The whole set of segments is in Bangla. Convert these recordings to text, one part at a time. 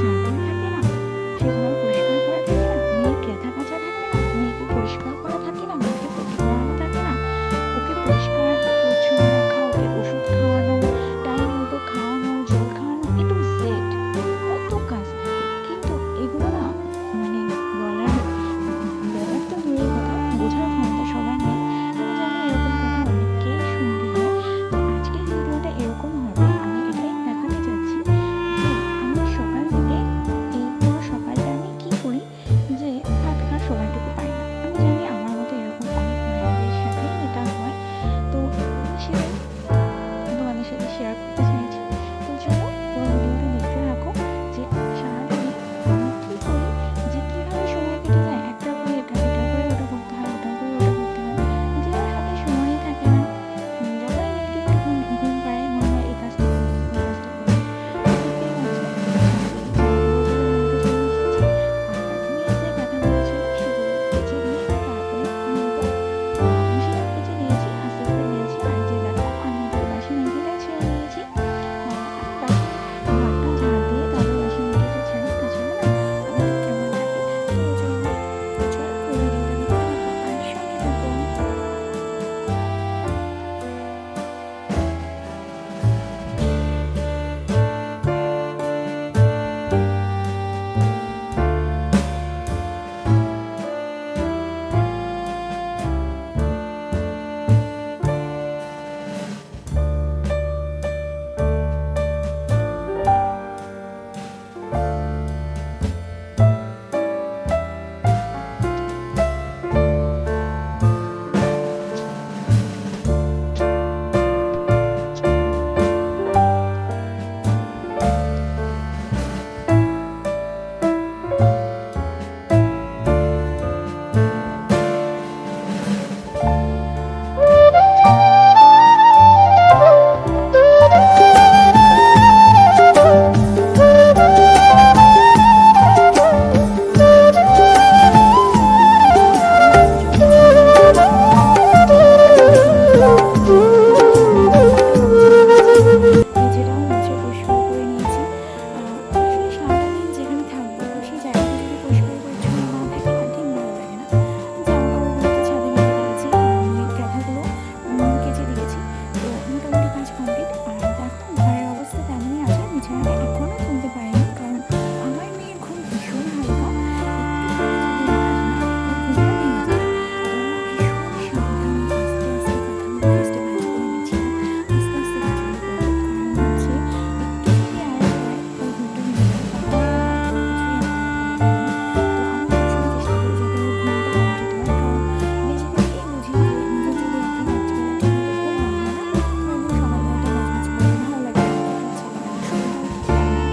ঝাড় দেওয়া থাকে না, সে ঘর পরিষ্কার করা থাকে না, মেয়ের কাঁথা কাচা থাকে না, মেয়েকে পরিষ্কার করা থাকে না, মেয়েকে পটি পড়ানো থাকে না, ওকে পরিষ্কার পরিচ্ছন্ন রাখা, ওকে ওষুধ খাওয়ানো, টাইম মতো খাওয়ানো, জল খাওয়ানো, এ টু জেড কত কাজ থাকে। কিন্তু এগুলো না মানে বলার বলার তো দূরের কথা, বোঝার ক্ষমতা সবার নেই। আমি জানি এরকম কথা অনেককেই শুনতে হয়। তো আজকের ভিডিওটা এরকম হবে, আমি এটাই দেখাতে চাচ্ছি যে আমি সকাল থেকে এই পুরো সকালটা আমি কি করি, যে ভাত খাওয়ার সময়টুকু পাই না। আমি জানি আমার মতো এরকম অনেক মায়েদের সাথেই এটা হয়। তো সেটাই তোমাদের সাথে শেয়ার করতে চাইছি। তো চলো পুরো ভিডিওটা দেখতে থাকো, যে সারাদিনে আমি কি করি, যে কিভাবে সময় কেটে যায়, একটা করে এটা, এটা করে ওটা করতে হয়, ওটা করে ওটা করতে হয়, যার হাতে সময়ই থাকে না। যখনই নাকি একটু ঘুম ঘুম পাড়ে মনে হয় এই কাজটা করি, ওই কাজটা করি। তো দেখতেই পাচ্ছ ছাদে জামা কাপড় ধুয়ে এসেছি, আর মেয়ে যে কাঁথা বলা ছিল সেগুলো কেচে দিয়ে তারপরে মেলবো। মেশিনে কেচে দিয়েছি, আস্তে আস্তে মেলছি। আর যে দেখো আমি এদিকে বাসি মেজেটাই ছেড়ে দিয়েছি। আমি বাসি ঘরটা ঝাড় দিয়ে তারপর বাসি মেজেটা ছাড়ি, তাছাড়া না আমার ঠিক কেমন লাগে। তো ওই জন্য চলো পুরো ভিডিওটা দেখতে থাকো আর সঙ্গে থাকো। মেঝেটাও মুছে পরিষ্কার করে নিয়েছি। আসলে সারাটা দিন যেখানে থাকবো সেই জায়গাটা যদি পরিষ্কার পরিচ্ছন্ন না থাকে না, ঠিক ভালো লাগে না। জামা কাপড়গুলো তো ছাদে মেলে দিয়েছি, মেয়ের কাঁথাগুলো কেচে দিয়েছি। তো মোটামুটি কাজ কমপ্লিট। আর দেখো ঘরের অবস্থা তেমনই আছে, বিছানাটা এখনও তুলতে পারিনি, কারণ আমার মেয়ের ঘুম ভীষণ হালকা। একটুখানি যদি আওয়াজ হয় ওর ঘুমটা ভেঙে যাবে। তো আমি ভীষণ সাবধানে আস্তে আস্তে কাঁথাগুলো ফার্স্টে ভাঁজ করে নিচ্ছিলাম, আস্তে আস্তে ভাঁজগুলো করবো, কারণ হচ্ছে একটু যদি আওয়াজ হয় ওর ঘুমটা ভেঙে যাবে, তাহলে আর কোনো কিছুই আমার করা হবে না। তো আমি সবসময় চেষ্টা করি যাতে ওর ঘুমটা কমপ্লিট হয়, কারণ বেশি থেকেই বুঝি যে নিজের যদি একদিন রাত্রিবেলা ঠিকমতো ঘুম না হয় না, পরের দিন সকালবেলাটা ম্যাজম্যাজ করে ভালো লাগে না, খেতে ইচ্ছে করে না, শরীরটাও ঠিক লাগে না।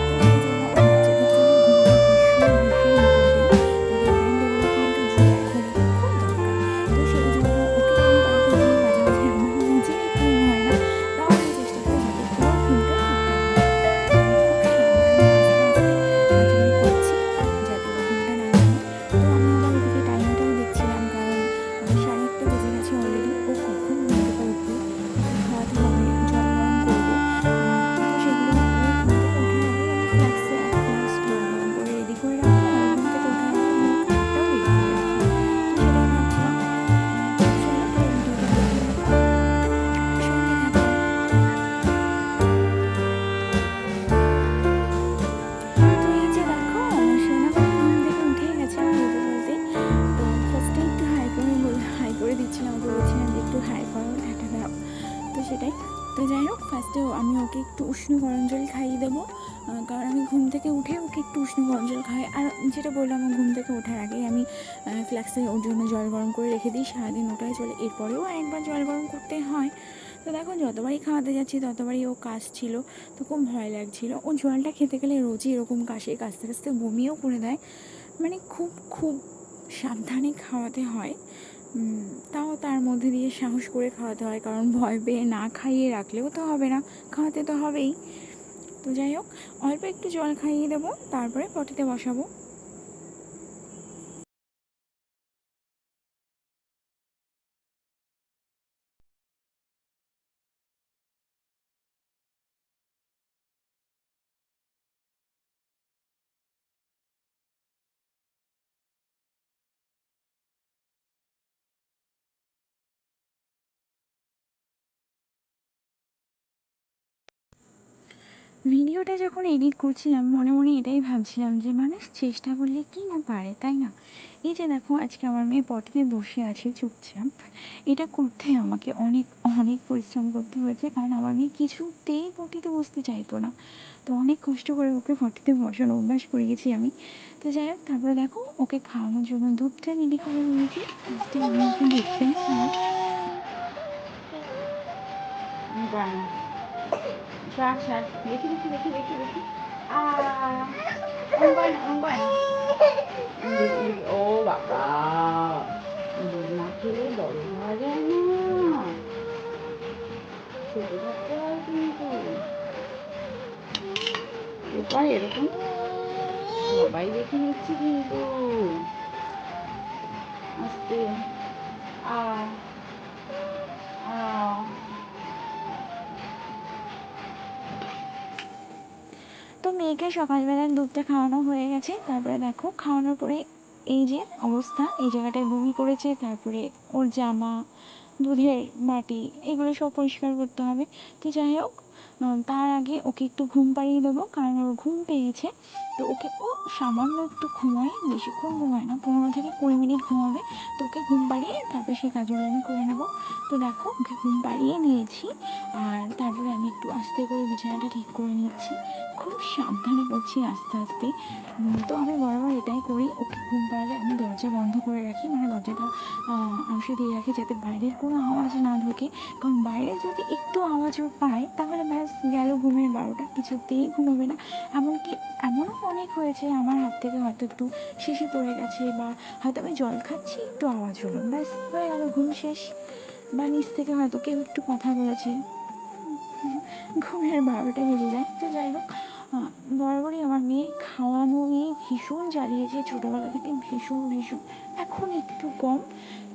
তো সেই জন্য ওর বাচ্চাদের জন্য ঘুমটা ভীষণ ভীষণ ইম্পর্টেন্ট। ওদের ব্রেন ডেভেলপমেন্টের জন্য ঘুম খুব দরকার। তো সেই জন্য ওকে ঘুম পাড়াতে গিয়ে মাঝে মাঝে আমার নিজেরই ঘুম হয় না, তাও আমি চেষ্টা করি যাতে ওর ঘুমটা ঠিকঠাক হয়। তো আমি খুব সাবধানে আস্তে আস্তে কাজগুলো করছি যাতে ওর ঘুমটা না ভাঙে। তো আমি আবার এদিকে টাইমটাও দেখছিলাম, কারণ 1:30 বেজে গেছে অলরেডি। ও কখন ঘুম থেকে উঠবে, ওকে খাওয়াতে হবে, জল গরম করবো। তো সেগুলো ও ঘুম থেকে ওঠার আগেই আমি ফ্লাক্সে 1 গ্লাস জল গরম করে রেডি করে রাখি, আর ও ঘুম থেকে ওঠার আগে আমি ওর খাবারটাও রেডি করে রাখি। তো সেটাই ভাবছিলাম। তো চলো পুরো ভিডিওটা দেখতে থাকো আর সঙ্গে থাকো। তো এই যে দেখো সোনা বাবু ঘুম থেকে উঠেই গেছে বলতে বলতে। তো ফার্স্টে একটু হাই করে দিচ্ছিলাম, ওকে বলছিলাম যে একটু হাই করো, টাটা দাও। তো সেটাই। তো যাই হোক ফার্স্টে আমি ওকে একটু উষ্ণ গরম জল খাইয়ে দেবো, কারণ আমি ঘুম থেকে উঠে ওকে একটু উষ্ণ গরম জল খাই। আর যেটা বললাম, ঘুম থেকে ওঠার আগেই আমি ফ্লাক্সে ওর জন্য জল গরম করে রেখে দিই, সারাদিন ওটাই চলে, এরপরেও আরেকবার জল গরম করতে হয়। তো দেখো যতবারই খাওয়াতে যাচ্ছি ততবারই ও কাশছিল, তো খুব ভয় লাগছিল। ও জলটা খেতে গেলে রোজই এরকম কাশে, কাশতে কাশতে বমিও করে দেয়। মানে খুব খুব সাবধানে খাওয়াতে হয়। তাও তার মধ্যে দিয়ে সাহস করে খাওয়াতে হয়, কারণ ভয় পেয়ে না খাইয়ে রাখলেও তো হবে না, খাওয়াতে তো হবেই। তো যাই হোক অল্প একটু জল খাইয়ে দেবো, তারপরে পটিতে বসাবো। ভিডিওটা যখন এডিট করছিলাম মনে মনে এটাই ভাবছিলাম যে মানুষ চেষ্টা করলে কি না পারে, তাই না? এই যে দেখো আজকে আমার মেয়ে পটিতে বসে আছে চুপচাপ, এটা করতে আমাকে অনেক অনেক পরিশ্রম করতে হয়েছে, কারণ আমার মেয়ে কিছুতেই পটিতে বসতে চাইতো না। তো অনেক কষ্ট করে ওকে পটিতে বসানো অভ্যাস করিয়েছি আমি। তো যাই হোক, তারপরে দেখো ওকে খাওয়ানোর জন্য দুধটা রেডি করে নিয়েছি। আজকে আমি ওকে দুধটা শাক শাক দেখি দেখি দেখি দেখি দেখি অঙ্গন অঙ্গন ও বাবা, দুধ না খেলে বড় হওয়া যায় না, ছোট থাকতে হয় কিন্তু এরপর এরকম সবাই দেখে নিচ্ছি কিন্তু আস্তে আ আ তো মেয়েকে সকালবেলার দুধটা খাওয়ানো হয়ে গেছে। তারপরে দেখো খাওয়ানোর পরে এই যে অবস্থা, এই জায়গাটায় বমি করেছে, তারপরে ওর জামা, দুধের বাটি, এগুলো সব পরিষ্কার করতে হবে। তো যাই হোক, তার আগে ওকে একটু ঘুম পাড়িয়ে দেবো, কারণ ওর ঘুম পেয়েছে। তো ওকে ও সামান্য একটু ঘুমায়, বেশিক্ষণ ঘুমায় না, 15 থেকে 20 মিনিট ঘুমাবে। তো ওকে ঘুম পাড়িয়ে তারপরে সেই কাজগুলো আমি করে নেবো। তো দেখো ওকে ঘুম পাড়িয়ে নিয়েছি, আর তারপরে আমি একটু আস্তে করে বিছানাটা ঠিক করে নিচ্ছি, খুব সাবধানে করছি আস্তে আস্তে। তো আমি বরাবর এটাই করি, ওকে ঘুম পাড়ালে আমি দরজা বন্ধ করে রাখি, মানে দরজাটা অংশে দিয়ে রাখি যাতে বাইরের কোনো আওয়াজ না ঢোকে, কারণ বাইরে যদি একটু আওয়াজও পায় তাহলে ব্যাস গেল ঘুমের 12টা, কিছুতেই ঘুমোবে না। এমনকি এমনও অনেক হয়েছে আমার হাত থেকে হয়তো একটু শিশি পড়ে গেছে, বা হয়তো আমি জল খাচ্ছি একটু আওয়াজ হলো, ব্যাস হয়ে গেল ঘুম শেষ। বা নিচ থেকে হয়তো কেউ একটু কথা বলেছে, ঘুমের 12টা বেজে যায়। তো যাই হোক, বরাবরই আমার মেয়ে খাওয়ানো নিয়ে ভীষণ জ্বালিয়েছে ছোটোবেলা থেকে, ভীষণ ভীষণ। এখন একটু কম,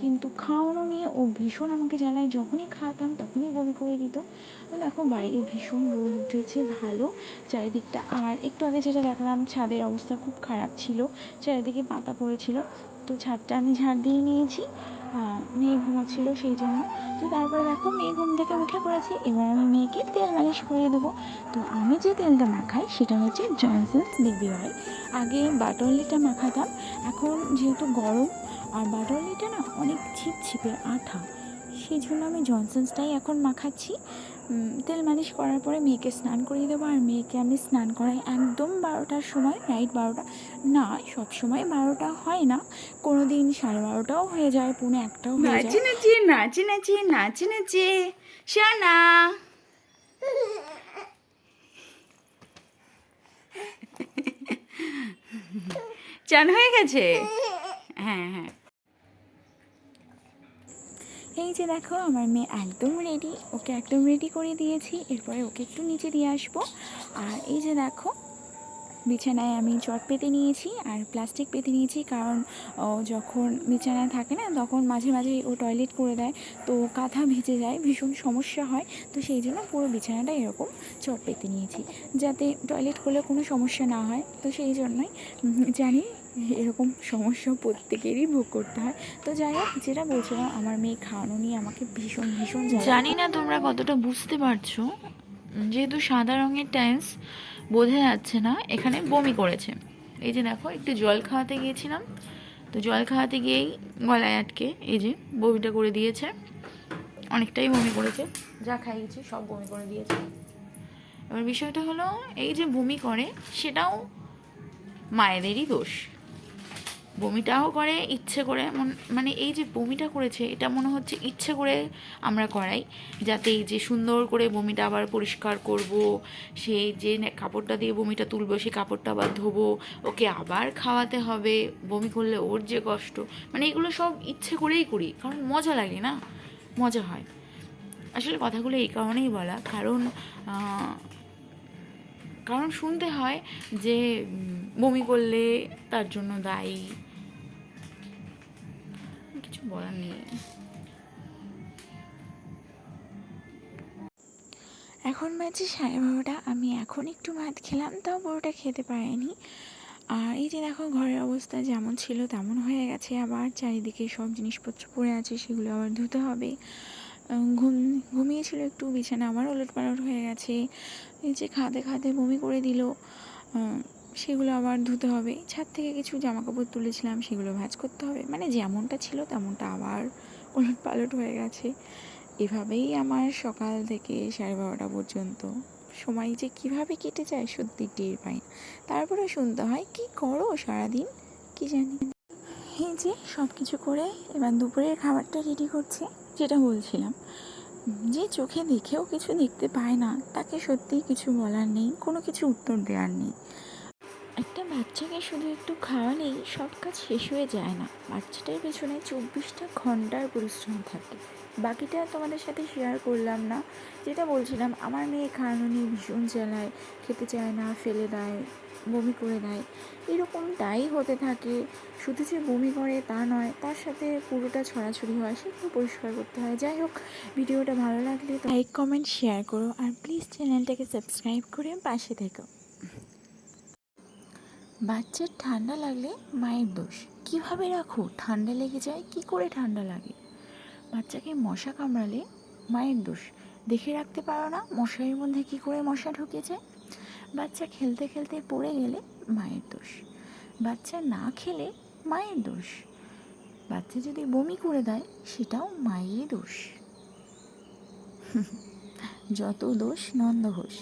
কিন্তু খাওয়ানো নিয়ে ও ভীষণ আমাকে জ্বালায়, যখনই খাওয়াতাম তখনই বমি করে দিত। তো দেখো বাইরে ভীষণ রোদ উঠেছে ভালো চারিদিকটা, আর একটু আগে যেটা দেখলাম ছাদের অবস্থা খুব খারাপ ছিল, চারিদিকে পাতা পড়েছিল। তো ছাদটা আমি ঝাড় দিয়ে নিয়েছি, মেয়ে ঘুমাচ্ছিল সেই জন্য। তো তারপরে দেখো মেয়ে ঘুম থেকে উঠে পড়েছে, এবার আমি মেয়েকে তেল মালিশ করে দেবো। তো আমি যে তেলটা মাখাই সেটা হচ্ছে জনসন্স বেবি অয়েল। আগে বাটারলিটা মাখাতাম, এখন যেহেতু গরম আর বাটারলিটা না অনেক ছিপছিপে আঠা, সেই জন্য আমি জনসন্সটাই এখন মাখাচ্ছি। তেল মালিশ করার পরে মেয়েকে স্নান করিয়ে দেবো, আর মেয়েকে আমি স্নান করাই একদম 12টার সময়, রাইট 12টা না, সব সময় 12টা হয় না, কোনো দিন 12:30টাও হয়ে যায়, 1:45টাও হয়ে যায়। নাচি নাচি নাচি নাচি নাচি সোনা চান হয়ে গেছে। হ্যাঁ হ্যাঁ, এই যে দেখো আমার মেয়ে একদম রেডি, ওকে একদম রেডি করে দিয়েছি, এরপরে ওকে একটু নিচে দিয়ে আসবো। আর এই যে দেখো বিছানায় আমি চট পেতে নিয়েছি আর প্লাস্টিক পেতে নিয়েছি, কারণ যখন বিছানায় থাকে না তখন মাঝে মাঝে ও টয়লেট করে দেয়, তো কাঁথা ভিজে যায়, ভীষণ সমস্যা হয়। তো সেই জন্য পুরো বিছানাটা এরকম চট পেতে নিয়েছি, যাতে টয়লেট করলে কোনো সমস্যা না হয়। তো সেই জন্যই জানি এরকম সমস্যা প্রত্যেকেরই ভোগ করতে হয়। তো যাই হোক, যেটা বলছিলাম, আমার মেয়ে খাওয়ানো নিয়ে আমাকে ভীষণ ভীষণ জানি না তোমরা কতটা বুঝতে পারছো, যেহেতু সাদা রঙের টাইলস বোঝা যাচ্ছে না, এখানে বমি করেছে। এই যে দেখো একটু জল খাওয়াতে গিয়েছিলাম, তো জল খাওয়াতে গিয়েই গলায় আটকে এই যে বমিটা করে দিয়েছে, অনেকটাই বমি করেছে, যা খাইয়েছি সব বমি করে দিয়েছে। এবার বিষয়টা হলো, এই যে বমি করে সেটাও মায়েদেরই দোষ। বমিটাও করে ইচ্ছে করে, মানে এই যে বমিটা করেছে এটা মনে হচ্ছে ইচ্ছে করে আমরা করাই, যাতে এই যে সুন্দর করে বমিটা আবার পরিষ্কার করব, সেই যে কাপড়টা দিয়ে বমিটা তুলবো সেই কাপড়টা আবার ধোবো, ওকে আবার খাওয়াতে হবে, বমি করলে ওর যে কষ্ট, মানে এগুলো সব ইচ্ছে করেই করি, কারণ মজা লাগে না, মজা হয়। আসলে কথাগুলো এই কারণেই বলা, কারণ কারণ শুনতে হয় যে বমি করলে তার জন্য দায়ী, কিছু বলার নেই। এখন বাজে 12:30, আমি এখন একটু ভাত খেলাম, তাও পুরোটা খেতে পারিনি। আর এই যে দেখো ঘরের অবস্থা যেমন ছিল তেমন হয়ে গেছে, আবার চারিদিকে সব জিনিসপত্র পড়ে আছে, সেগুলো আবার ধুতে হবে। ঘুমিয়েছিল একটু, বিছানা আমার ওলটপালট হয়ে গেছে, এই যে খাদে খাদে বমি করে দিল, সেগুলো আবার ধুতে হবে। ছাদ থেকে কিছু জামাকাপড় তুলেছিলাম, সেগুলো ভাঁজ করতে হবে। মানে যেমনটা ছিল তেমনটা আবার ওলটপালট হয়ে গেছে। এভাবেই আমার সকাল থেকে 12:30 পর্যন্ত সময় যে কীভাবে কেটে যায় সত্যি টের পাই না। তারপরে শুনতে হয়, কী করো সারাদিন, কী জানি। এই যে সব কিছু করে এবার দুপুরের খাবারটা রেডি করছে। যেটা বলছিলাম, যে চোখে দেখেও কিছু দেখতে পায় না, তাকে সত্যিই কিছু বলার নেই, কোনো কিছু উত্তর দেওয়ার নেই। একটা বাচ্চাকে শুধু একটু খাওয়ালেই সব কাজ শেষ হয়ে যায় না। বাচ্চাটার পেছনে 24টা ঘন্টার পরিশ্রম থাকে। বাকিটা তোমাদের সাথে শেয়ার করলাম না। যেটা বলছিলাম, আমার মেয়ে খাওয়ানো নিয়ে ভীষণ জ্বালায়, খেতে চায় না, ফেলে দেয়, বমি করে দেয়, এরকমটাই হতে থাকে। শুধু যে বমি করে তা নয়, তার সাথে পুরোটা ছড়াছড়ি হয়, সেগুলো পরিষ্কার করতে হয়। যাই হোক, ভিডিওটা ভালো লাগলে লাইক কমেন্ট শেয়ার করো, আর প্লিজ চ্যানেলটাকে সাবস্ক্রাইব করে পাশে থেকো। বাচ্চার ঠান্ডা লাগলে মায়ের দোষ। কীভাবে রাখো, ঠান্ডা লেগে যায়, কি করে ঠান্ডা লাগে। বাচ্চাকে মশা কামড়ালে মায়ের দোষ। দেখে রাখতে পারো না মশারির মধ্যে কি করে মশা ঢুকে যায়। বাচ্চা খেলতে খেলতে পড়ে গেলে মায়ের দোষ। বাচ্চা না খেলে মায়ের দোষ। বাচ্চা যদি বমি করে দেয় সেটাও মায়েরই দোষ। যত দোষ নন্দ ঘোষ।